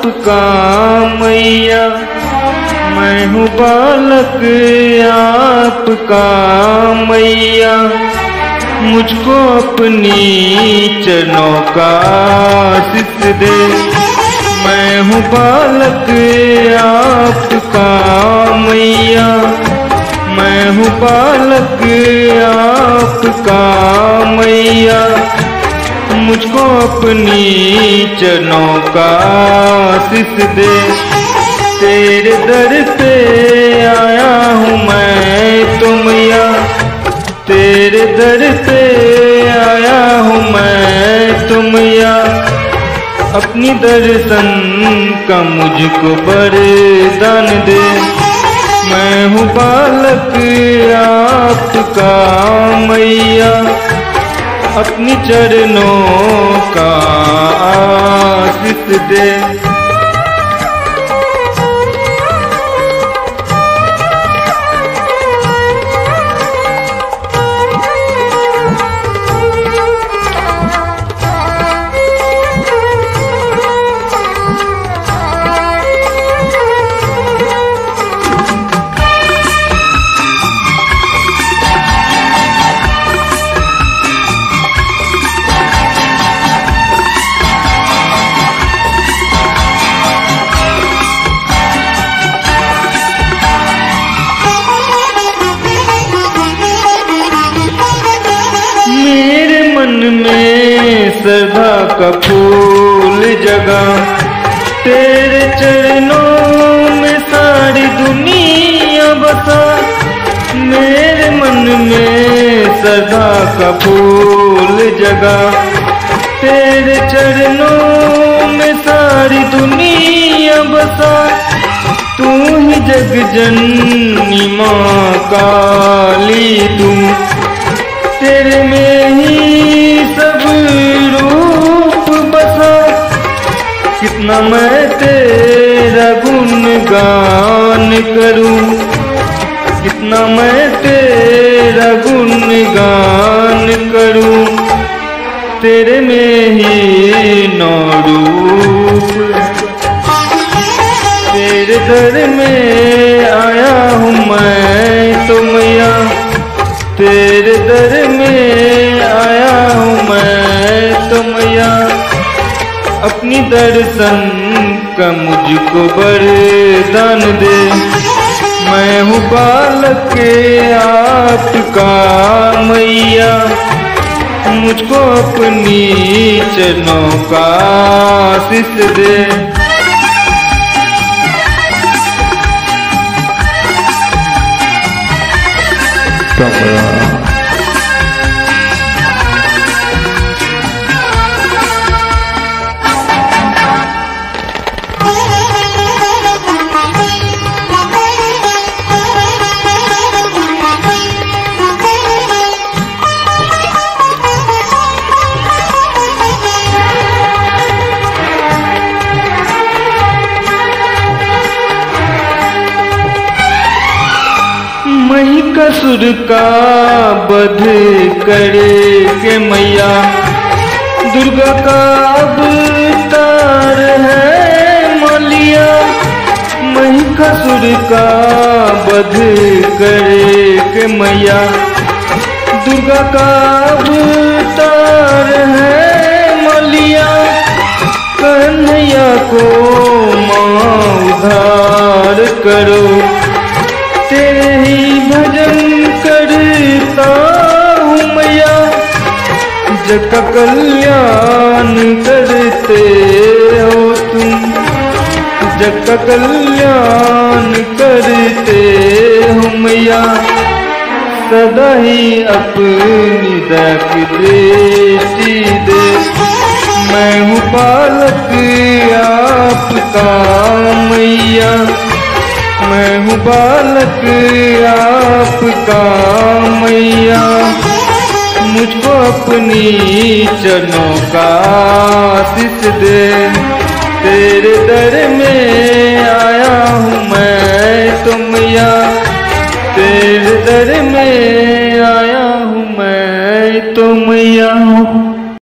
आपका मैया, मैं हूँ बालक आपका मैया, मुझको अपनी चरणों का आशीष दे। मैं हूँ बालक आपका मैया, मैं हूँ बालक आपका मैया, मुझको अपनी चरणों का आशीष दे। तेरे दर पे आया हूँ मैं तो मैया, तेरे दर पे आया हूँ मैं तो मैया, अपनी दर्शन का मुझको वरदान दे। मैं हूँ बालक आपका मैया, अपनी चरणों का आशीष दे। श्रद्धा का फूल जगा, तेरे चरणों में सारी दुनिया बसा। मेरे मन में श्रद्धा का फूल जगा, तेरे चरणों में सारी दुनिया बसा। तू ही जग जननी माँ काली, तू तेरे में ही सब रूप बसा। कितना मैं तेरा गुणगान करूं, कितना मैं तेरा गुणगान करूं, तेरे में ही नौ रूप। तेरे दर में आया हूँ मैं तो मैया, तेरे दर में आया हूँ मैं तो मैया, अपनी दर्शन का मुझको वरदान दे। मैं हूँ बालक आपका मैया, मुझको अपनी चरणों का आशीष दे। महिषासुर का वध करे के मैया, दुर्गा का अवतार है मलिया। महिषासुर का वध करे के मैया, दुर्गा का अवतार है मलिया। कन्हैया को माँ उद्धार करो, तेरे ही भजन करता हूँ मैया। जग का कल्याण करते हो तुम, जग का कल्याण करते हो मैया। सदा ही अपनी दृष्टि दे। मैं हूँ बालक आपका मैया, मैं हूँ बालक आपका मैया, मुझको अपनी चरणों का आशीष दे। तेरे दर